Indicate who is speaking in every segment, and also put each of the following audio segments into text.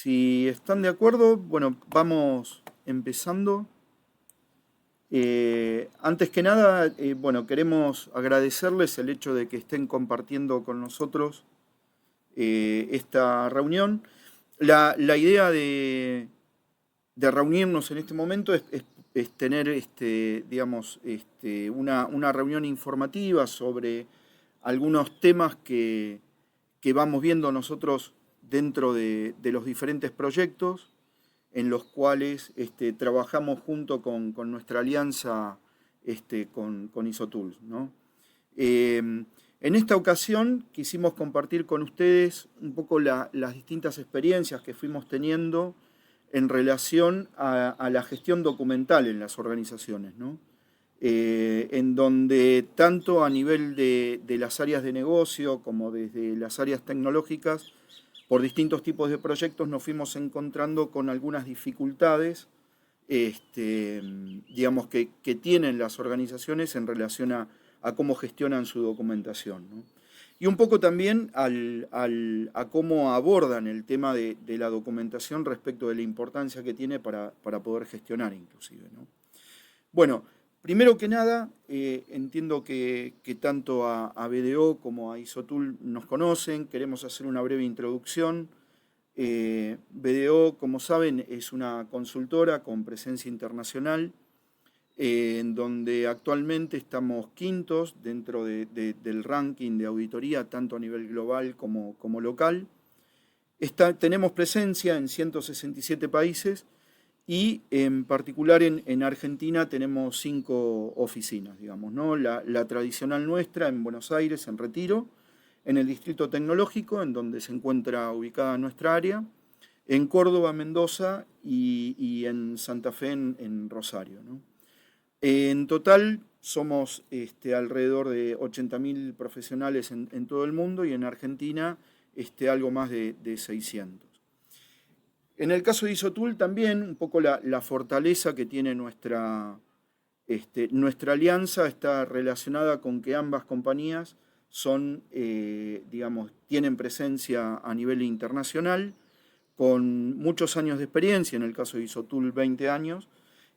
Speaker 1: Si están de acuerdo, bueno, vamos empezando. Antes que nada, bueno, queremos agradecerles el hecho de que estén compartiendo con nosotros esta reunión. La idea de reunirnos en este momento es tener, digamos, una reunión informativa sobre algunos temas que vamos viendo nosotros dentro de los diferentes proyectos en los cuales trabajamos junto con nuestra alianza con ISOTools, ¿no? En esta ocasión quisimos compartir con ustedes un poco las distintas experiencias que fuimos teniendo en relación a la gestión documental en las organizaciones, ¿no? En donde tanto a nivel de las áreas de negocio como desde las áreas tecnológicas, por distintos tipos de proyectos nos fuimos encontrando con algunas dificultades, digamos, que tienen las organizaciones en relación a cómo gestionan su documentación, ¿no? Y un poco también a cómo abordan el tema de la documentación respecto de la importancia que tiene para poder gestionar inclusive, ¿no? Bueno, primero que nada, entiendo que tanto a BDO como a ISOTools nos conocen, queremos hacer una breve introducción. BDO, como saben, es una consultora con presencia internacional, en donde actualmente estamos quintos dentro del ranking de auditoría, tanto a nivel global como local. Tenemos presencia en 167 países y en particular en Argentina tenemos 5 oficinas, digamos, ¿no? La tradicional nuestra en Buenos Aires, en Retiro, en el Distrito Tecnológico, en donde se encuentra ubicada nuestra área, en Córdoba, Mendoza y en Santa Fe, en Rosario, ¿no? En total somos alrededor de 80.000 profesionales en todo el mundo y en Argentina algo más de 600. En el caso de ISOTools también, un poco la fortaleza que tiene nuestra alianza está relacionada con que ambas compañías son, digamos, tienen presencia a nivel internacional, con muchos años de experiencia, en el caso de ISOTools 20 años,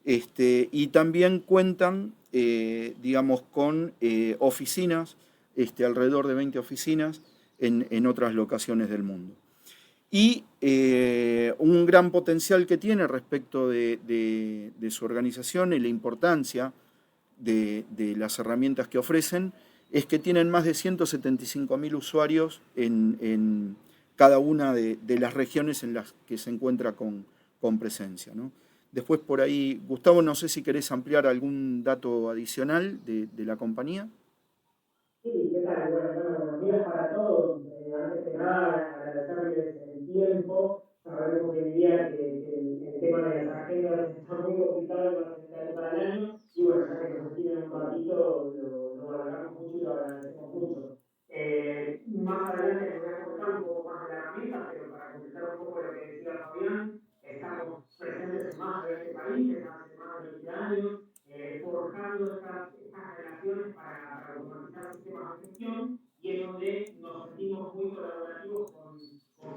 Speaker 1: y también cuentan, digamos, con oficinas, alrededor de 20 oficinas en otras locaciones del mundo. Y un gran potencial que tiene respecto de su organización y la importancia de las herramientas que ofrecen es que tienen más de 175.000 usuarios en cada una de las regiones en las que se encuentra con presencia, ¿no? Después por ahí, Gustavo, no sé si querés ampliar algún dato adicional de la compañía.
Speaker 2: Sí, ¿qué tal? Bueno, buenos días para todos. Antes que nada, agradecerles el tiempo. Sabemos hoy en día que el tema de las agendas está muy complicado y más en esta época del año. Y bueno, ya que nos detienen un ratito, lo valoramos mucho y lo agradecemos mucho. Más adelante les voy a contar un poco más de la herramienta, pero para completar un poco lo que decía Fabián, estamos presentes en más de 20 países hace más de 20 años, forjando estas relaciones para automatizar sistemas de gestión, y es donde nos sentimos muy colaborativos con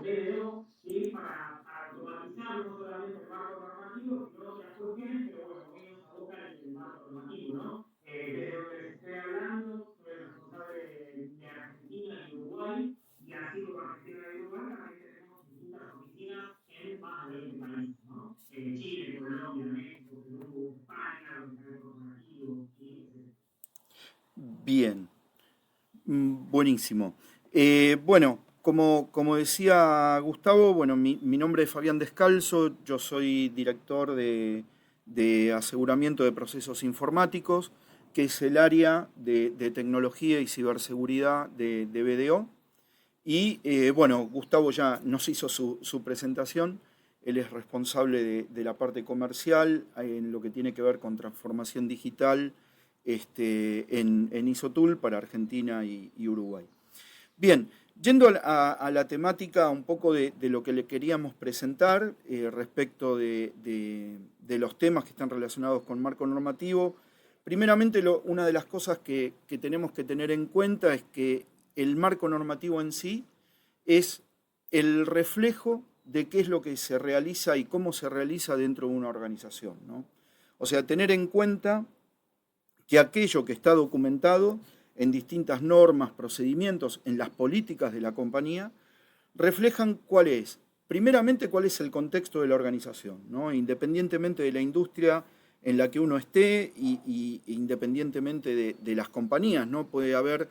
Speaker 2: BDO, ¿sí? Para automatizar no solamente el marco normativo, sino otras cuestiones, pero bueno, hoy nos aboca el marco normativo, ¿no? Desde donde les estoy hablando, soy el responsable de Argentina y Uruguay, y así como Argentina y Uruguay también tenemos distintas oficinas en más de 20 países, ¿no? Chile, Colombia, México, Perú, España, donde está el corporativo, etc.
Speaker 1: Bien, buenísimo. Bueno, como decía Gustavo, bueno, mi nombre es Fabián Descalzo, yo soy director de aseguramiento de procesos informáticos, que es el área de tecnología y ciberseguridad de BDO. Y bueno, Gustavo ya nos hizo su presentación, él es responsable de la parte comercial en lo que tiene que ver con transformación digital en ISOTools para Argentina y Uruguay. Bien, yendo a la temática un poco de lo que le queríamos presentar respecto de los temas que están relacionados con marco normativo, primeramente una de las cosas que tenemos que tener en cuenta es que el marco normativo en sí es el reflejo de qué es lo que se realiza y cómo se realiza dentro de una organización, ¿no? O sea, tener en cuenta que aquello que está documentado en distintas normas, procedimientos, en las políticas de la compañía, reflejan primeramente cuál es el contexto de la organización, ¿no? Independientemente de la industria en la que uno esté y independientemente de las compañías, ¿no? Puede haber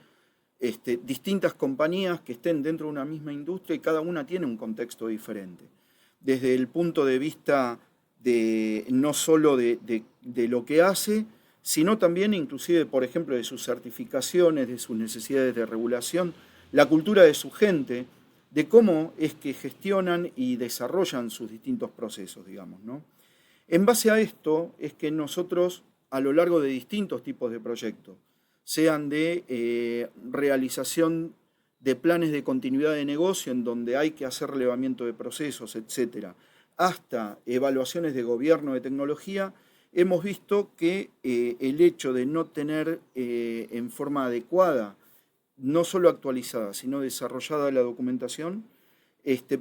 Speaker 1: distintas compañías que estén dentro de una misma industria y cada una tiene un contexto diferente. Desde el punto de vista no solo de lo que hace, sino también inclusive, por ejemplo, de sus certificaciones, de sus necesidades de regulación, la cultura de su gente, de cómo es que gestionan y desarrollan sus distintos procesos, digamos, ¿no? En base a esto es que nosotros, a lo largo de distintos tipos de proyectos, sean de realización de planes de continuidad de negocio en donde hay que hacer relevamiento de procesos, etcétera, hasta evaluaciones de gobierno de tecnología, hemos visto que el hecho de no tener en forma adecuada, no solo actualizada, sino desarrollada la documentación,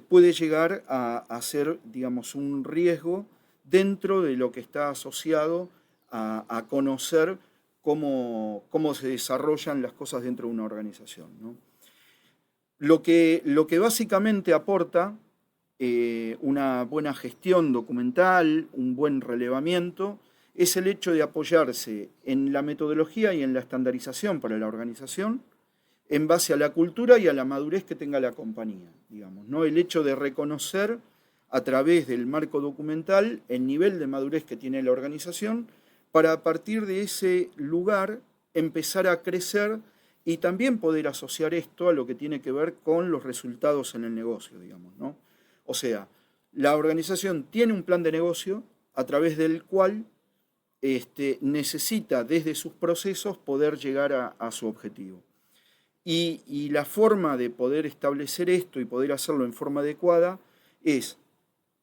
Speaker 1: puede llegar a ser, digamos, un riesgo dentro de lo que está asociado a conocer cómo se desarrollan las cosas dentro de una organización, ¿no? Lo que básicamente aporta una buena gestión documental, un buen relevamiento, es el hecho de apoyarse en la metodología y en la estandarización para la organización en base a la cultura y a la madurez que tenga la compañía, digamos, ¿no? El hecho de reconocer a través del marco documental el nivel de madurez que tiene la organización para a partir de ese lugar empezar a crecer y también poder asociar esto a lo que tiene que ver con los resultados en el negocio, digamos, ¿no? O sea, la organización tiene un plan de negocio a través del cual necesita desde sus procesos poder llegar a su objetivo. Y la forma de poder establecer esto y poder hacerlo en forma adecuada es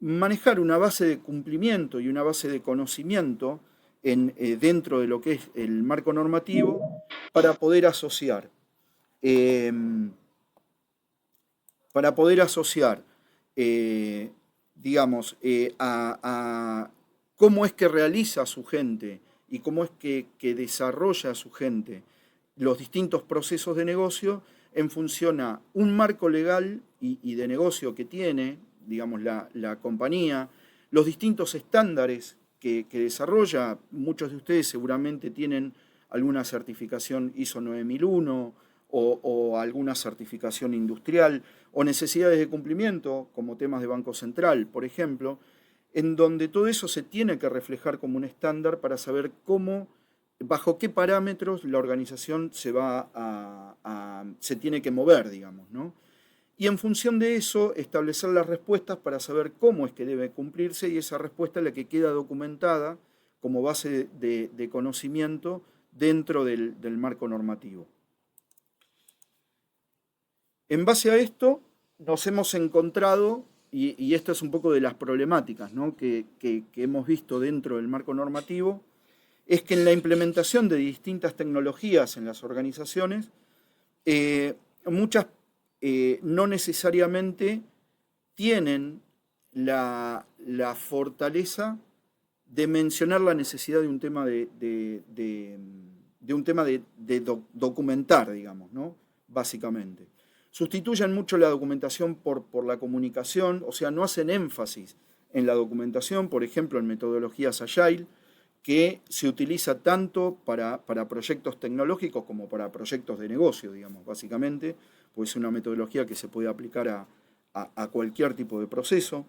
Speaker 1: manejar una base de cumplimiento y una base de conocimiento dentro de lo que es el marco normativo para poder asociar, eh, digamos, a cómo es que realiza su gente y cómo es que desarrolla a su gente los distintos procesos de negocio en función a un marco legal y de negocio que tiene, digamos, la compañía, los distintos estándares que desarrolla. Muchos de ustedes seguramente tienen alguna certificación ISO 9001 o alguna certificación industrial o necesidades de cumplimiento como temas de Banco Central, por ejemplo, en donde todo eso se tiene que reflejar como un estándar para saber bajo qué parámetros la organización se tiene que mover, digamos, ¿no? Y en función de eso, establecer las respuestas para saber cómo es que debe cumplirse y esa respuesta es la que queda documentada como base de conocimiento dentro del marco normativo. En base a esto, nos hemos encontrado, y esto es un poco de las problemáticas, ¿no?, que hemos visto dentro del marco normativo, es que en la implementación de distintas tecnologías en las organizaciones, muchas no necesariamente tienen la fortaleza de mencionar la necesidad de un tema documentar, digamos, ¿no?, básicamente. Sustituyen mucho la documentación por la comunicación, o sea, no hacen énfasis en la documentación, por ejemplo, en metodologías Agile, que se utiliza tanto para proyectos tecnológicos como para proyectos de negocio, digamos, básicamente, pues es una metodología que se puede aplicar a cualquier tipo de proceso.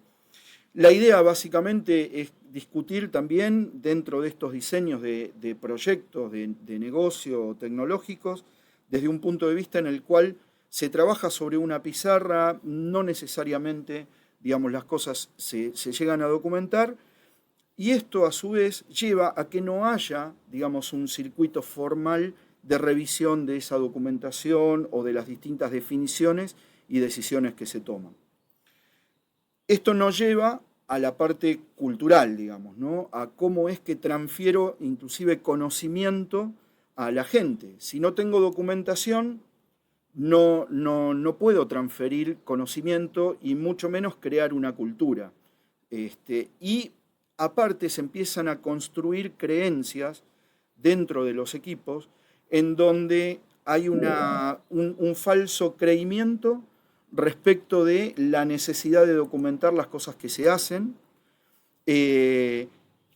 Speaker 1: La idea básicamente es discutir también dentro de estos diseños de proyectos de negocio tecnológicos desde un punto de vista en el cual se trabaja sobre una pizarra, no necesariamente, digamos, las cosas se llegan a documentar, y esto a su vez lleva a que no haya, digamos, un circuito formal de revisión de esa documentación o de las distintas definiciones y decisiones que se toman. Esto nos lleva a la parte cultural, digamos, ¿no?, a cómo es que transfiero inclusive conocimiento a la gente. Si no tengo documentación, no puedo transferir conocimiento y mucho menos crear una cultura. Y aparte se empiezan a construir creencias dentro de los equipos en donde hay un falso creimiento respecto de la necesidad de documentar las cosas que se hacen,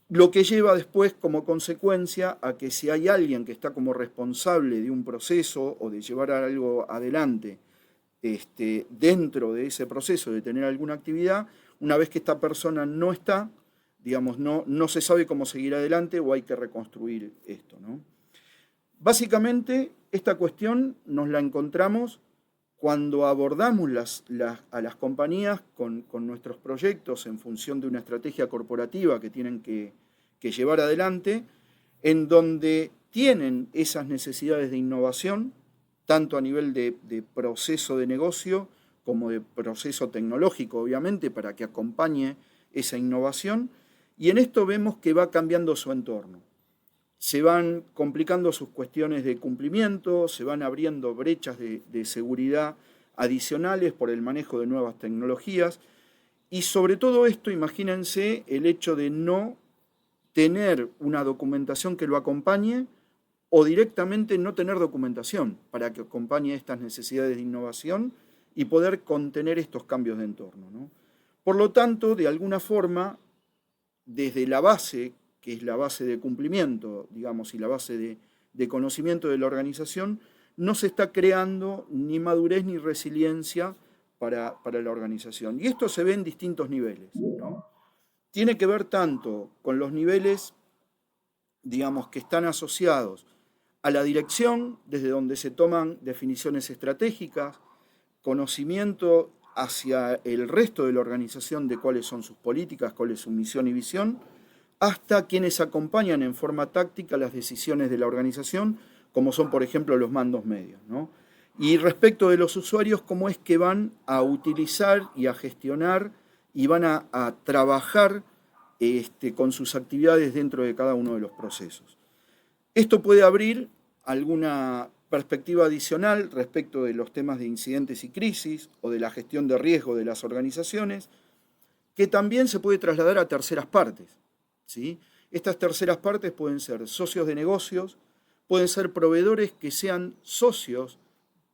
Speaker 1: lo que lleva después como consecuencia a que si hay alguien que está como responsable de un proceso o de llevar algo adelante dentro de ese proceso, de tener alguna actividad, una vez que esta persona no está, digamos, no se sabe cómo seguir adelante o hay que reconstruir esto, ¿no? Básicamente, esta cuestión nos la encontramos cuando abordamos a las compañías con nuestros proyectos en función de una estrategia corporativa que tienen que llevar adelante, en donde tienen esas necesidades de innovación, tanto a nivel de proceso de negocio como de proceso tecnológico, obviamente, para que acompañe esa innovación, y en esto vemos que va cambiando su entorno. Se van complicando sus cuestiones de cumplimiento, se van abriendo brechas de seguridad adicionales por el manejo de nuevas tecnologías, y sobre todo esto, imagínense el hecho de no tener una documentación que lo acompañe o directamente no tener documentación para que acompañe estas necesidades de innovación y poder contener estos cambios de entorno, ¿no? Por lo tanto, de alguna forma, desde la base, que es la base de cumplimiento, digamos, y la base de conocimiento de la organización, no se está creando ni madurez ni resiliencia para la organización. Y esto se ve en distintos niveles, ¿no? Tiene que ver tanto con los niveles, digamos, que están asociados a la dirección, desde donde se toman definiciones estratégicas, conocimiento hacia el resto de la organización de cuáles son sus políticas, cuál es su misión y visión, hasta quienes acompañan en forma táctica las decisiones de la organización, como son, por ejemplo, los mandos medios, ¿no? Y respecto de los usuarios, cómo es que van a utilizar y a gestionar y van a trabajar con sus actividades dentro de cada uno de los procesos. Esto puede abrir alguna perspectiva adicional respecto de los temas de incidentes y crisis o de la gestión de riesgo de las organizaciones, que también se puede trasladar a terceras partes, ¿sí? Estas terceras partes pueden ser socios de negocios, pueden ser proveedores que sean socios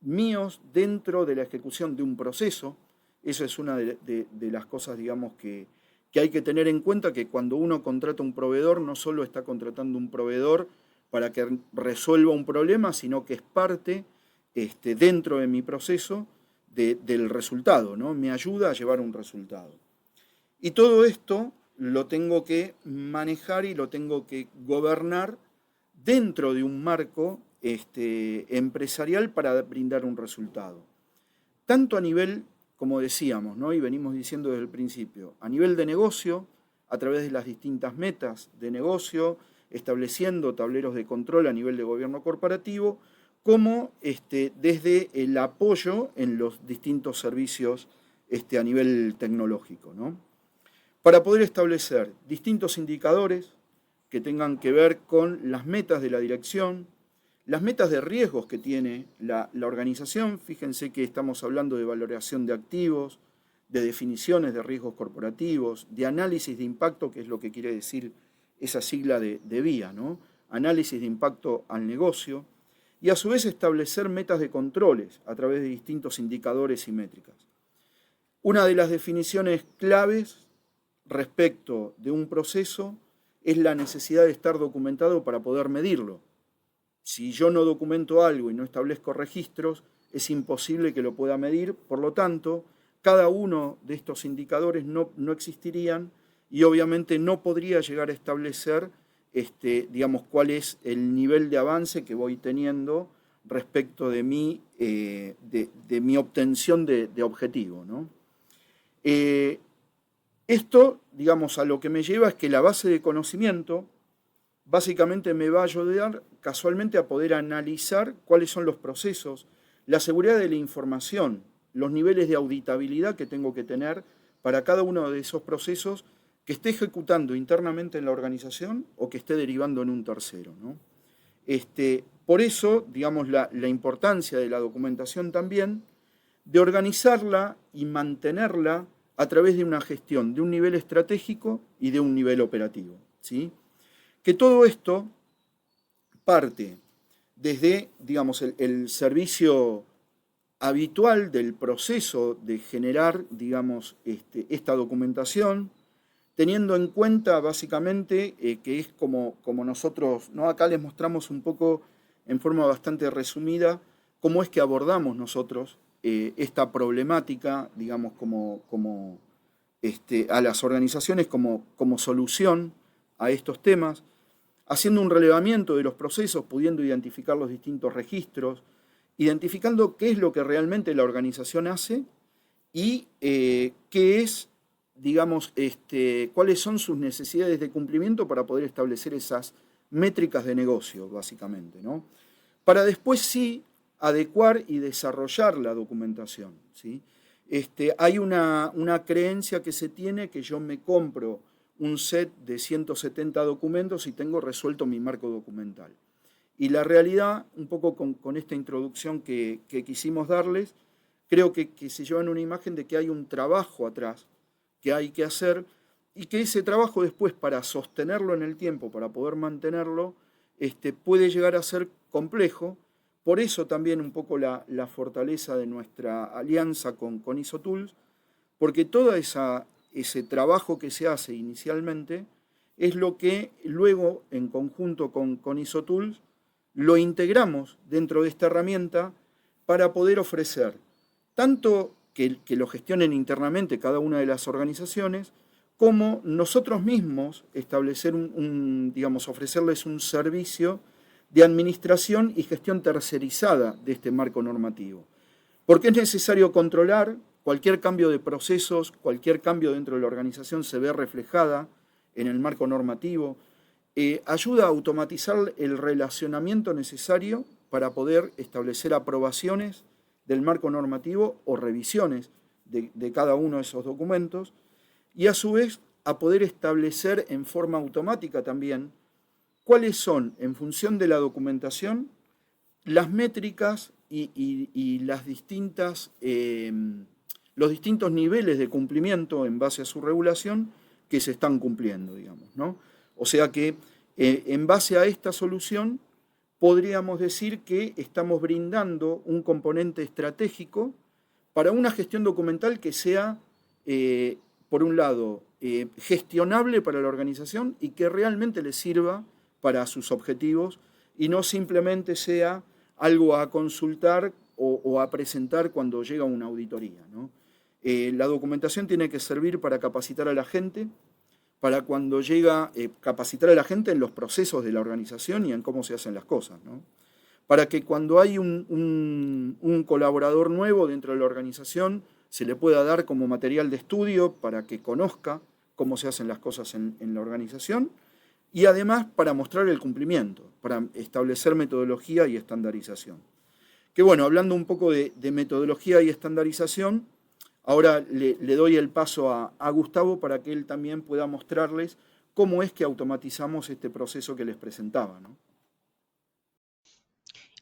Speaker 1: míos dentro de la ejecución de un proceso. Eso es una de las cosas, digamos, que hay que tener en cuenta, que cuando uno contrata un proveedor, no solo está contratando un proveedor para que resuelva un problema, sino que es parte dentro de mi proceso del resultado, ¿no? Me ayuda a llevar un resultado. Y todo esto lo tengo que manejar y lo tengo que gobernar dentro de un marco empresarial para brindar un resultado. Tanto a nivel, como decíamos, ¿no? Y venimos diciendo desde el principio, a nivel de negocio, a través de las distintas metas de negocio, estableciendo tableros de control a nivel de gobierno corporativo, como desde el apoyo en los distintos servicios a nivel tecnológico, ¿no? Para poder establecer distintos indicadores que tengan que ver con las metas de la dirección, las metas de riesgos que tiene la organización. Fíjense que estamos hablando de valoración de activos, de definiciones de riesgos corporativos, de análisis de impacto, que es lo que quiere decir esa sigla de VIA, ¿no? Análisis de impacto al negocio, y a su vez establecer metas de controles a través de distintos indicadores y métricas. Una de las definiciones claves respecto de un proceso es la necesidad de estar documentado para poder medirlo. Si yo no documento algo y no establezco registros, es imposible que lo pueda medir, por lo tanto, cada uno de estos indicadores no existirían y obviamente no podría llegar a establecer, digamos, cuál es el nivel de avance que voy teniendo respecto de mi obtención de objetivo, ¿no? Esto, digamos, a lo que me lleva es que la base de conocimiento básicamente me va a ayudar casualmente a poder analizar cuáles son los procesos, la seguridad de la información, los niveles de auditabilidad que tengo que tener para cada uno de esos procesos que esté ejecutando internamente en la organización o que esté derivando en un tercero, ¿no? por eso, digamos, la importancia de la documentación también, de organizarla y mantenerla a través de una gestión de un nivel estratégico y de un nivel operativo, ¿sí? Que todo esto parte desde, digamos, el servicio habitual del proceso de generar, digamos, esta documentación, teniendo en cuenta básicamente que es como nosotros, ¿no? Acá les mostramos un poco en forma bastante resumida cómo es que abordamos nosotros esta problemática, digamos, a las organizaciones como solución a estos temas, haciendo un relevamiento de los procesos, pudiendo identificar los distintos registros, identificando qué es lo que realmente la organización hace y qué es, digamos, cuáles son sus necesidades de cumplimiento para poder establecer esas métricas de negocio, básicamente, ¿no? Para después sí adecuar y desarrollar la documentación, ¿sí? Hay una creencia que se tiene que yo me compro un set de 170 documentos y tengo resuelto mi marco documental. Y la realidad, un poco con esta introducción que quisimos darles, creo que se llevan una imagen de que hay un trabajo atrás que hay que hacer y que ese trabajo después, para sostenerlo en el tiempo, para poder mantenerlo, puede llegar a ser complejo. Por eso también un poco la fortaleza de nuestra alianza con ISOTools, porque todo ese trabajo que se hace inicialmente es lo que luego, en conjunto con ISOTools, lo integramos dentro de esta herramienta para poder ofrecer tanto que lo gestionen internamente cada una de las organizaciones, como nosotros mismos establecer digamos, ofrecerles un servicio de administración y gestión tercerizada de este marco normativo. Porque es necesario controlar cualquier cambio de procesos, cualquier cambio dentro de la organización se ve reflejada en el marco normativo, ayuda a automatizar el relacionamiento necesario para poder establecer aprobaciones del marco normativo o revisiones de cada uno de esos documentos y a su vez a poder establecer en forma automática también cuáles son, en función de la documentación, las métricas y las los distintos niveles de cumplimiento en base a su regulación que se están cumpliendo, digamos, ¿no? O sea que en base a esta solución podríamos decir que estamos brindando un componente estratégico para una gestión documental que sea, por un lado, gestionable para la organización y que realmente le sirva para sus objetivos y no simplemente sea algo a consultar o a presentar cuando llega una auditoría, ¿no? La documentación tiene que servir para capacitar a la gente, para cuando llega, capacitar a la gente en los procesos de la organización y en cómo se hacen las cosas, ¿no? Para que cuando hay un colaborador nuevo dentro de la organización se le pueda dar como material de estudio para que conozca cómo se hacen las cosas en la organización y además para mostrar el cumplimiento, para establecer metodología y estandarización. Que bueno, hablando un poco de metodología y estandarización, ahora le doy el paso a Gustavo para que él también pueda mostrarles cómo es que automatizamos este proceso que les presentaba, ¿no?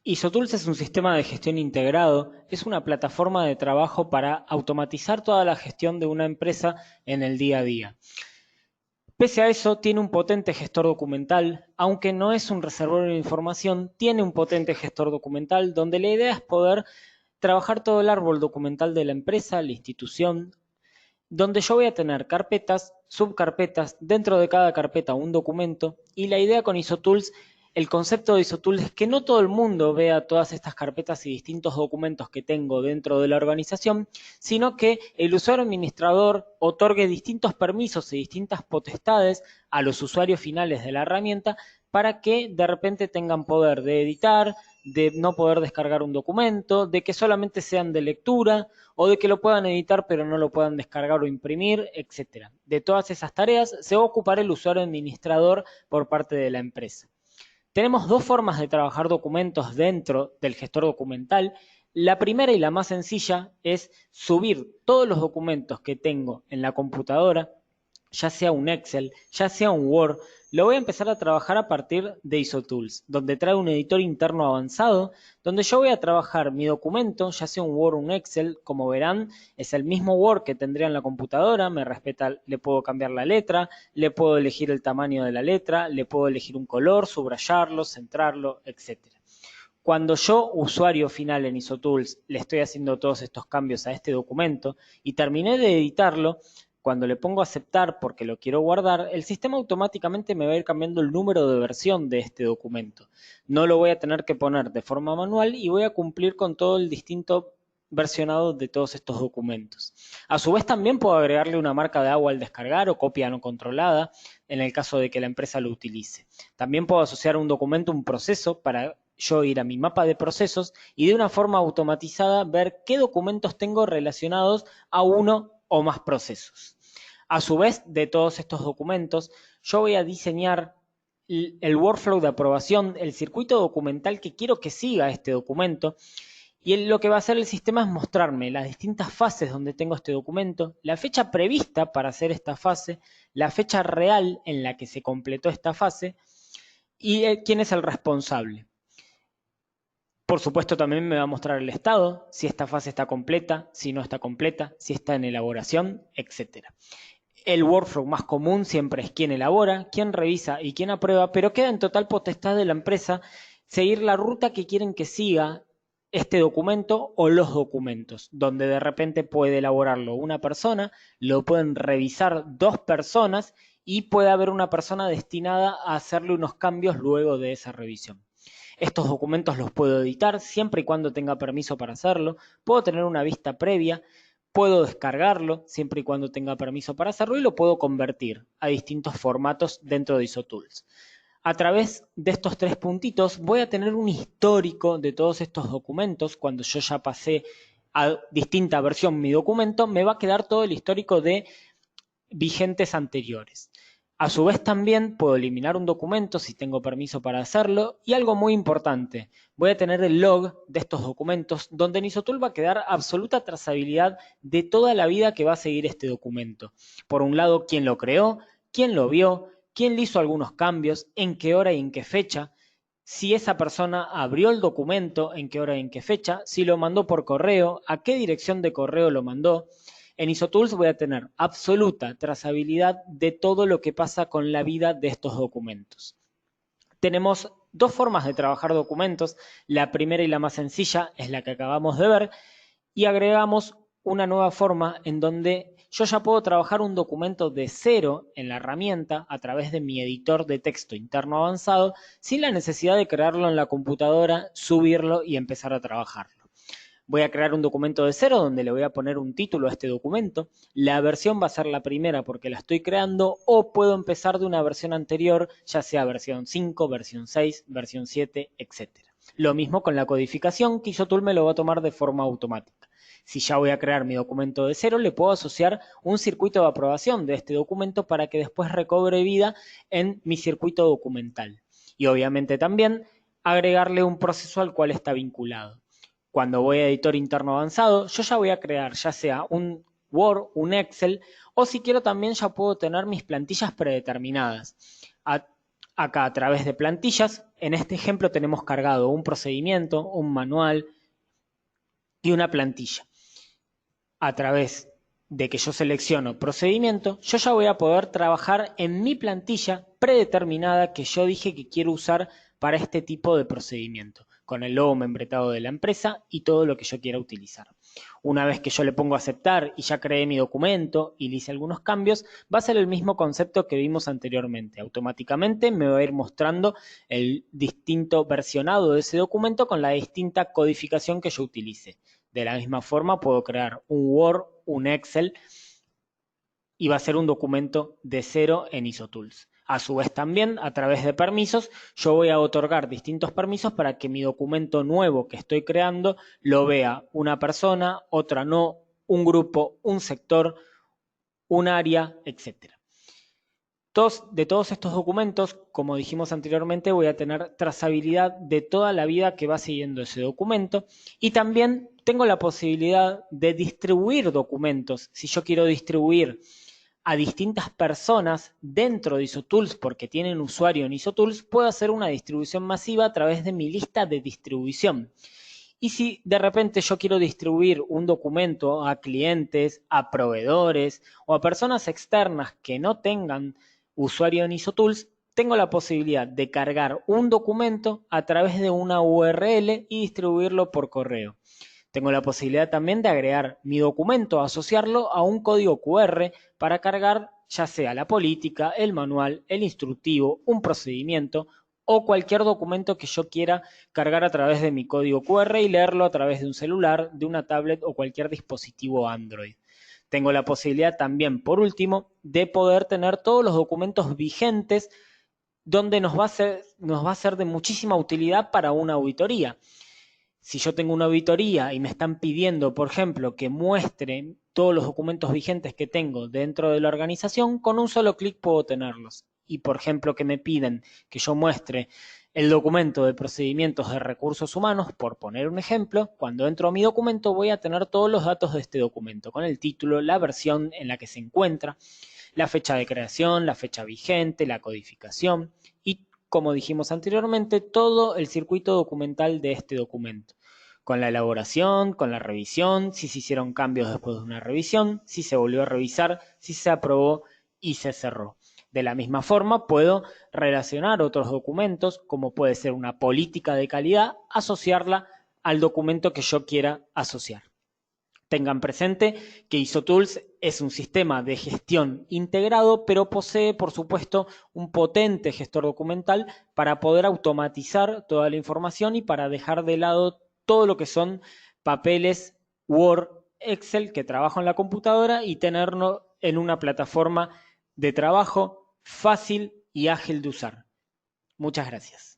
Speaker 3: ISOTools es un sistema de gestión integrado, es una plataforma de trabajo para automatizar toda la gestión de una empresa en el día a día. Pese a eso, tiene un potente gestor documental, aunque no es un reservorio de información, tiene un potente gestor documental donde la idea es poder trabajar todo el árbol documental de la empresa, la institución, donde yo voy a tener carpetas, subcarpetas, dentro de cada carpeta un documento, y la idea con ISOTools, el concepto de ISOTools es que no todo el mundo vea todas estas carpetas y distintos documentos que tengo dentro de la organización, sino que el usuario administrador otorgue distintos permisos y distintas potestades a los usuarios finales de la herramienta para que de repente tengan poder de editar, de no poder descargar un documento, de que solamente sean de lectura o de que lo puedan editar pero no lo puedan descargar o imprimir, etc. De todas esas tareas se va a ocupar el usuario administrador por parte de la empresa. Tenemos dos formas de trabajar documentos dentro del gestor documental. La primera y la más sencilla es subir todos los documentos que tengo en la computadora ya sea un Excel, ya sea un Word, lo voy a empezar a trabajar a partir de IsoTools, donde trae un editor interno avanzado, donde yo voy a trabajar mi documento, ya sea un Word o un Excel, como verán, es el mismo Word que tendría en la computadora, me respeta, le puedo cambiar la letra, le puedo elegir el tamaño de la letra, le puedo elegir un color, subrayarlo, centrarlo, etcétera. Cuando yo, usuario final en IsoTools, le estoy haciendo todos estos cambios a este documento y terminé de editarlo, cuando le pongo aceptar porque lo quiero guardar, el sistema automáticamente me va a ir cambiando el número de versión de este documento. No lo voy a tener que poner de forma manual y voy a cumplir con todo el distinto versionado de todos estos documentos. A su vez también puedo agregarle una marca de agua al descargar o copia no controlada en el caso de que la empresa lo utilice. También puedo asociar a un documento un proceso para yo ir a mi mapa de procesos y de una forma automatizada ver qué documentos tengo relacionados a uno o más procesos. A su vez, de todos estos documentos, yo voy a diseñar el workflow de aprobación, el circuito documental que quiero que siga este documento. Y lo que va a hacer el sistema es mostrarme las distintas fases donde tengo este documento, la fecha prevista para hacer esta fase, la fecha real en la que se completó esta fase y quién es el responsable. Por supuesto, también me va a mostrar el estado, si esta fase está completa, si no está completa, si está en elaboración, etc. El workflow más común siempre es quién elabora, quién revisa y quién aprueba, pero queda en total potestad de la empresa seguir la ruta que quieren que siga este documento o los documentos, donde de repente puede elaborarlo una persona, lo pueden revisar 2 personas y puede haber una persona destinada a hacerle unos cambios luego de esa revisión. Estos documentos los puedo editar siempre y cuando tenga permiso para hacerlo. Puedo tener una vista previa, puedo descargarlo siempre y cuando tenga permiso para hacerlo y lo puedo convertir a distintos formatos dentro de IsoTools. A través de estos 3 puntitos voy a tener un histórico de todos estos documentos. Cuando yo ya pasé a distinta versión mi documento, me va a quedar todo el histórico de vigentes anteriores. A su vez también puedo eliminar un documento si tengo permiso para hacerlo y algo muy importante, voy a tener el log de estos documentos donde en IsoTool va a quedar absoluta trazabilidad de toda la vida que va a seguir este documento. Por un lado, quién lo creó, quién lo vio, quién le hizo algunos cambios, en qué hora y en qué fecha, si esa persona abrió el documento, en qué hora y en qué fecha, si lo mandó por correo, a qué dirección de correo lo mandó. En IsoTools voy a tener absoluta trazabilidad de todo lo que pasa con la vida de estos documentos. Tenemos 2 formas de trabajar documentos. La primera y la más sencilla es la que acabamos de ver y agregamos una nueva forma en donde yo ya puedo trabajar un documento de cero en la herramienta a través de mi editor de texto interno avanzado sin la necesidad de crearlo en la computadora, subirlo y empezar a trabajarlo. Voy a crear un documento de cero donde le voy a poner un título a este documento. La versión va a ser la primera porque la estoy creando o puedo empezar de una versión anterior, ya sea versión 5, versión 6, versión 7, etc. Lo mismo con la codificación, que IsoTool me lo va a tomar de forma automática. Si ya voy a crear mi documento de cero, le puedo asociar un circuito de aprobación de este documento para que después recobre vida en mi circuito documental. Y obviamente también agregarle un proceso al cual está vinculado. Cuando voy a editor interno avanzado, yo ya voy a crear ya sea un Word, un Excel, o si quiero también ya puedo tener mis plantillas predeterminadas. Acá a través de plantillas, en este ejemplo tenemos cargado un procedimiento, un manual y una plantilla. A través de que yo selecciono procedimiento, yo ya voy a poder trabajar en mi plantilla predeterminada que yo dije que quiero usar para este tipo de procedimiento, con el logo membretado de la empresa y todo lo que yo quiera utilizar. Una vez que yo le pongo a aceptar y ya creé mi documento y le hice algunos cambios, va a ser el mismo concepto que vimos anteriormente. Automáticamente me va a ir mostrando el distinto versionado de ese documento con la distinta codificación que yo utilice. De la misma forma puedo crear un Word, un Excel y va a ser un documento de cero en IsoTools. A su vez también, a través de permisos, yo voy a otorgar distintos permisos para que mi documento nuevo que estoy creando lo vea una persona, otra no, un grupo, un sector, un área, etc. De todos estos documentos, como dijimos anteriormente, voy a tener trazabilidad de toda la vida que va siguiendo ese documento y también tengo la posibilidad de distribuir documentos. Si yo quiero distribuir a distintas personas dentro de IsoTools porque tienen usuario en IsoTools, puedo hacer una distribución masiva a través de mi lista de distribución. Y si de repente yo quiero distribuir un documento a clientes, a proveedores o a personas externas que no tengan usuario en IsoTools, tengo la posibilidad de cargar un documento a través de una URL y distribuirlo por correo. Tengo la posibilidad también de agregar mi documento, asociarlo a un código QR para cargar ya sea la política, el manual, el instructivo, un procedimiento o cualquier documento que yo quiera cargar a través de mi código QR y leerlo a través de un celular, de una tablet o cualquier dispositivo Android. Tengo la posibilidad también, por último, de poder tener todos los documentos vigentes donde nos va a ser de muchísima utilidad para una auditoría. Si yo tengo una auditoría y me están pidiendo, por ejemplo, que muestre todos los documentos vigentes que tengo dentro de la organización, con un solo clic puedo tenerlos. Y, por ejemplo, que me piden que yo muestre el documento de procedimientos de recursos humanos, por poner un ejemplo, cuando entro a mi documento voy a tener todos los datos de este documento, con el título, la versión en la que se encuentra, la fecha de creación, la fecha vigente, la codificación y, como dijimos anteriormente, todo el circuito documental de este documento, con la elaboración, con la revisión, si se hicieron cambios después de una revisión, si se volvió a revisar, si se aprobó y se cerró. De la misma forma, puedo relacionar otros documentos, como puede ser una política de calidad, asociarla al documento que yo quiera asociar. Tengan presente que IsoTools es un sistema de gestión integrado, pero posee, por supuesto, un potente gestor documental para poder automatizar toda la información y para dejar de lado todo lo que son papeles, Word, Excel, que trabajo en la computadora y tenerlo en una plataforma de trabajo fácil y ágil de usar. Muchas gracias.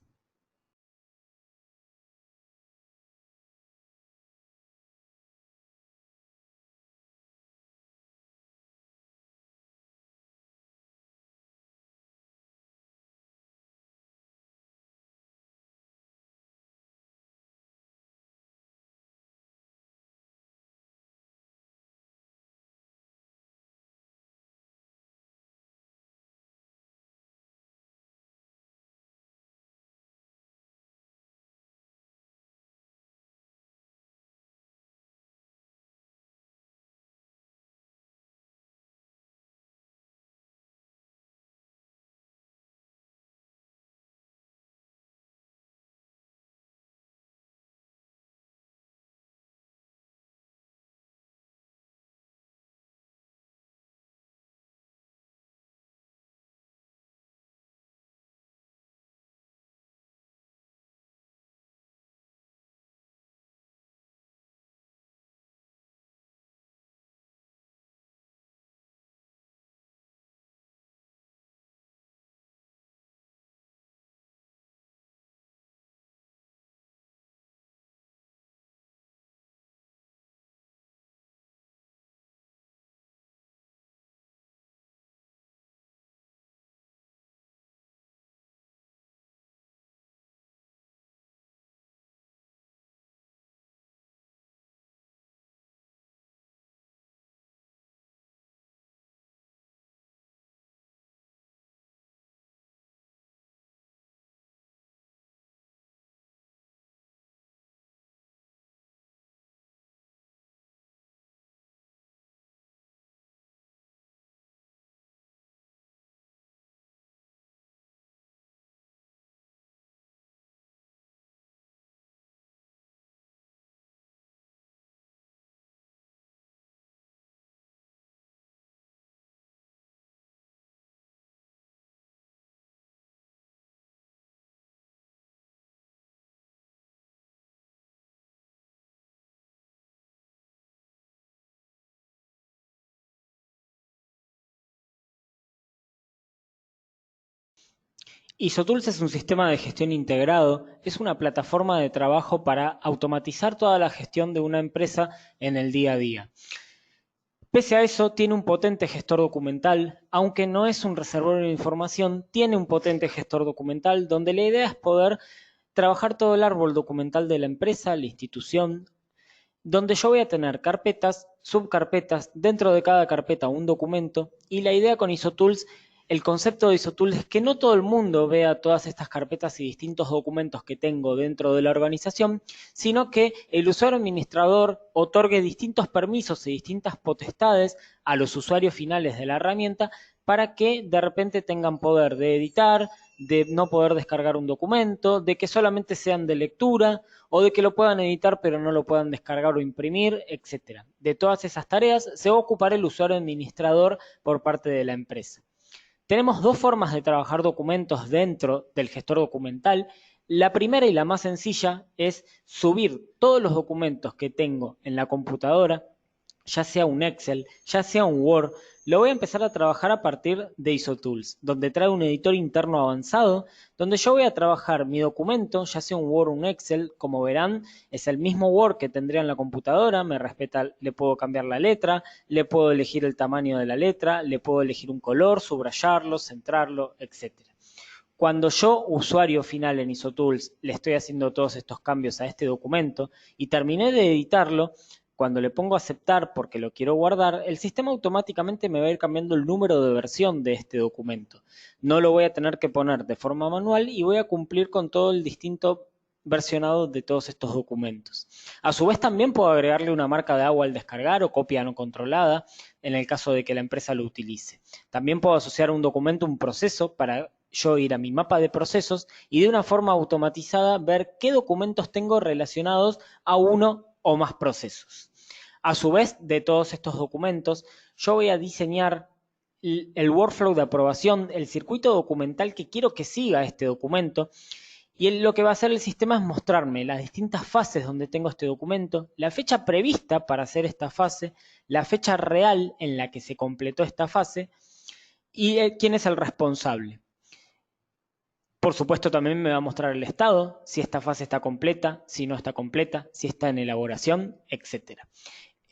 Speaker 3: IsoTools es un sistema de gestión integrado, es una plataforma de trabajo para automatizar toda la gestión de una empresa en el día a día. Pese a eso, tiene un potente gestor documental, aunque no es un reservorio de información, tiene un potente gestor documental donde la idea es poder trabajar todo el árbol documental de la empresa, la institución, donde yo voy a tener carpetas subcarpetas, dentro de cada carpeta un documento, y la idea con ISOTools, el concepto de ISOTools es que no todo el mundo vea todas estas carpetas y distintos documentos que tengo dentro de la organización, sino que el usuario administrador otorgue distintos permisos y distintas potestades a los usuarios finales de la herramienta para que de repente tengan poder de editar, de no poder descargar un documento, de que solamente sean de lectura o de que lo puedan editar pero no lo puedan descargar o imprimir, etc. De todas esas tareas se va a ocupar el usuario administrador por parte de la empresa. Tenemos dos formas de trabajar documentos dentro del gestor documental. La primera y la más sencilla es subir todos los documentos que tengo en la computadora, ya sea un Excel, ya sea un Word. Lo voy a empezar a trabajar a partir de ISOTools, donde trae un editor interno avanzado, donde yo voy a trabajar mi documento, ya sea un Word o un Excel. Como verán, es el mismo Word que tendría en la computadora, me respeta, le puedo cambiar la letra, le puedo elegir el tamaño de la letra, le puedo elegir un color, subrayarlo, centrarlo, etc. Cuando yo, usuario final en ISOTools, le estoy haciendo todos estos cambios a este documento y terminé de editarlo, cuando le pongo a aceptar porque lo quiero guardar, el sistema automáticamente me va a ir cambiando el número de versión de este documento. No lo voy a tener que poner de forma manual y voy a cumplir con todo el distinto versionado de todos estos documentos. A su vez también puedo agregarle una marca de agua al descargar o copia no controlada en el caso de que la empresa lo utilice. También puedo asociar a un documento un proceso para yo ir a mi mapa de procesos y de una forma automatizada ver qué documentos tengo relacionados a uno o más procesos. A su vez, de todos estos documentos, yo voy a diseñar el workflow de aprobación, el circuito documental que quiero que siga este documento, y lo que va a hacer el sistema es mostrarme las distintas fases donde tengo este documento, la fecha prevista para hacer esta fase, la fecha real en la que se completó esta fase y quién es el responsable. Por supuesto, también me va a mostrar el estado, si esta fase está completa, si no está completa, si está en elaboración, etc.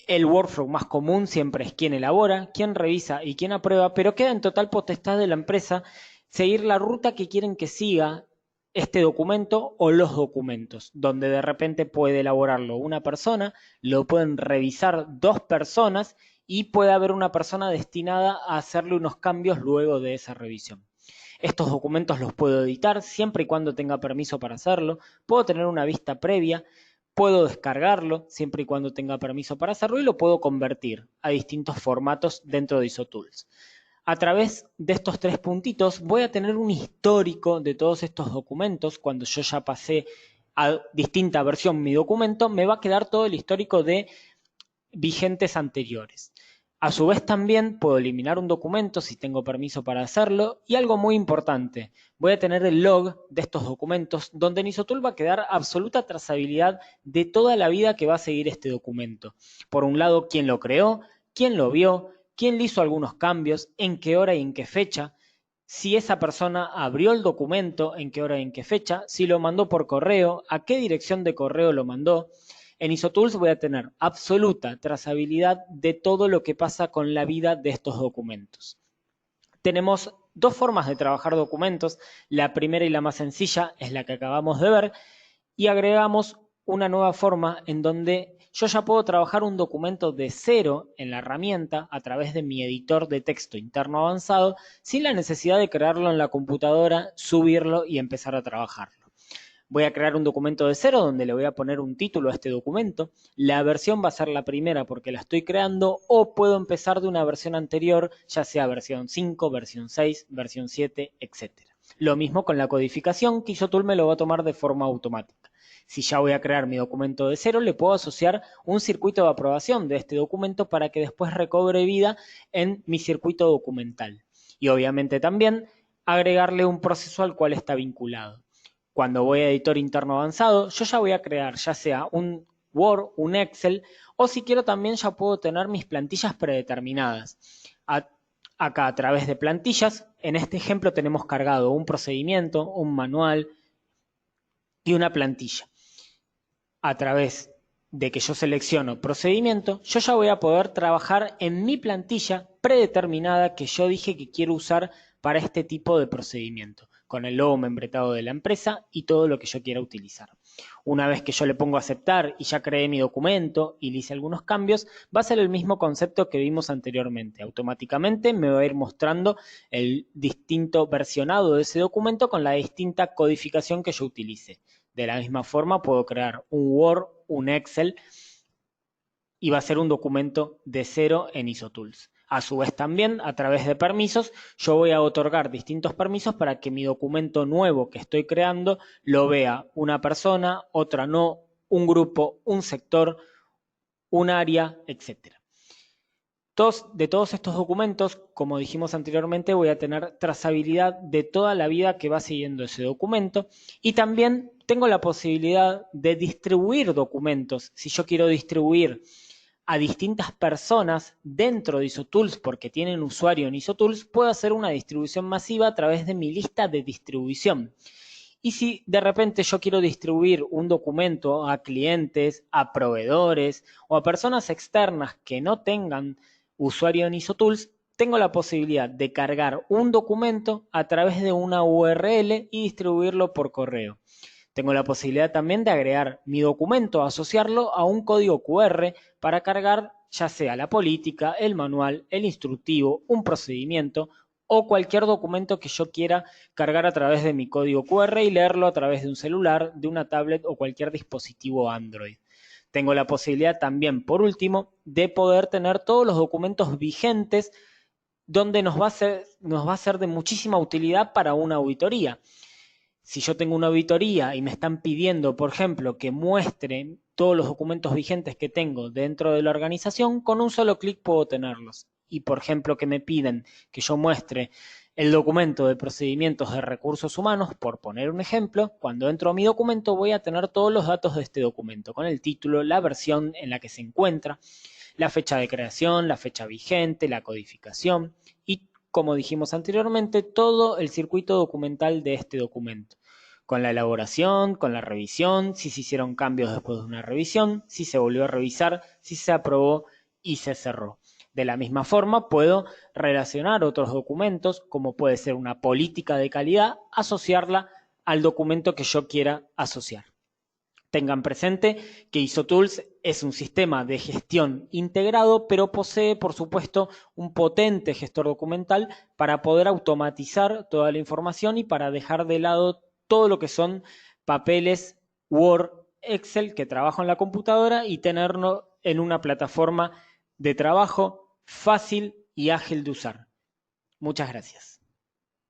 Speaker 3: El workflow más común siempre es quién elabora, quién revisa y quién aprueba, pero queda en total potestad de la empresa seguir la ruta que quieren que siga este documento o los documentos, donde de repente puede elaborarlo una persona, lo pueden revisar dos personas y puede haber una persona destinada a hacerle unos cambios luego de esa revisión. Estos documentos los puedo editar siempre y cuando tenga permiso para hacerlo, puedo tener una vista previa, puedo descargarlo siempre y cuando tenga permiso para hacerlo y lo puedo convertir a distintos formatos dentro de ISOTools. A través de estos tres puntitos voy a tener un histórico de todos estos documentos. Cuando yo ya pasé a distinta versión mi documento, me va a quedar todo el histórico de vigentes anteriores. A su vez también puedo eliminar un documento si tengo permiso para hacerlo y algo muy importante, voy a tener el log de estos documentos donde en ISOTools va a quedar absoluta trazabilidad de toda la vida que va a seguir este documento. Por un lado, quién lo creó, quién lo vio, quién le hizo algunos cambios, en qué hora y en qué fecha, si esa persona abrió el documento, en qué hora y en qué fecha, si lo mandó por correo, a qué dirección de correo lo mandó. En ISOTools voy a tener absoluta trazabilidad de todo lo que pasa con la vida de estos documentos. Tenemos dos formas de trabajar documentos. La primera y la más sencilla es la que acabamos de ver y agregamos una nueva forma en donde yo ya puedo trabajar un documento de cero en la herramienta a través de mi editor de texto interno avanzado sin la necesidad de crearlo en la computadora, subirlo y empezar a trabajarlo. Voy a crear un documento de cero donde le voy a poner un título a este documento. La versión va a ser la primera porque la estoy creando o puedo empezar de una versión anterior, ya sea versión 5, versión 6, versión 7, etc. Lo mismo con la codificación, que ISOTools me lo va a tomar de forma automática. Si ya voy a crear mi documento de cero, le puedo asociar un circuito de aprobación de este documento para que después recobre vida en mi circuito documental. Y obviamente también agregarle un proceso al cual está vinculado. Cuando voy a editor interno avanzado, yo ya voy a crear ya sea un Word, un Excel, o si quiero también ya puedo tener mis plantillas predeterminadas. Acá a través de plantillas, en este ejemplo tenemos cargado un procedimiento, un manual y una plantilla. A través de que yo selecciono procedimiento, yo ya voy a poder trabajar en mi plantilla predeterminada que yo dije que quiero usar para este tipo de procedimiento, con el logo membretado de la empresa y todo lo que yo quiera utilizar. una vez que yo le pongo a aceptar y ya creé mi documento y le hice algunos cambios, va a ser el mismo concepto que vimos anteriormente. Automáticamente me va a ir mostrando el distinto versionado de ese documento con la distinta codificación que yo utilice. De la misma forma puedo crear un Word, un Excel y va a ser un documento de cero en ISOTools. A su vez también, a través de permisos, yo voy a otorgar distintos permisos para que mi documento nuevo que estoy creando lo vea una persona, otra no, un grupo, un sector, un área, etc. De todos estos documentos, como dijimos anteriormente, voy a tener trazabilidad de toda la vida que va siguiendo ese documento y también tengo la posibilidad de distribuir documentos. Si yo quiero distribuir a distintas personas dentro de ISOTools porque tienen usuario en ISOTools, puedo hacer una distribución masiva a través de mi lista de distribución. Y si de repente yo quiero distribuir un documento a clientes, a proveedores o a personas externas que no tengan usuario en ISOTools, tengo la posibilidad de cargar un documento a través de una URL y distribuirlo por correo. Tengo la posibilidad también de agregar mi documento, asociarlo a un código QR para cargar ya sea la política, el manual, el instructivo, un procedimiento o cualquier documento que yo quiera cargar a través de mi código QR y leerlo a través de un celular, de una tablet o cualquier dispositivo Android. Tengo la posibilidad también, por último, de poder tener todos los documentos vigentes donde nos va a ser de muchísima utilidad para una auditoría. Si yo tengo una auditoría y me están pidiendo, por ejemplo, que muestre todos los documentos vigentes que tengo dentro de la organización, con un solo clic puedo tenerlos. Y, por ejemplo, que me piden que yo muestre el documento de procedimientos de recursos humanos, por poner un ejemplo, cuando entro a mi documento voy a tener todos los datos de este documento, con el título, la versión en la que se encuentra, la fecha de creación, la fecha vigente, la codificación y, como dijimos anteriormente, todo el circuito documental de este documento, con la elaboración, con la revisión, si se hicieron cambios después de una revisión, si se volvió a revisar, si se aprobó y se cerró. De la misma forma, puedo relacionar otros documentos, como puede ser una política de calidad, asociarla al documento que yo quiera asociar. Tengan presente que ISOTools es un sistema de gestión integrado, pero posee, por supuesto, un potente gestor documental para poder automatizar toda la información y para dejar de lado todo lo que son papeles, Word, Excel, que trabajo en la computadora y tenerlo en una plataforma de trabajo fácil y ágil de usar. Muchas gracias.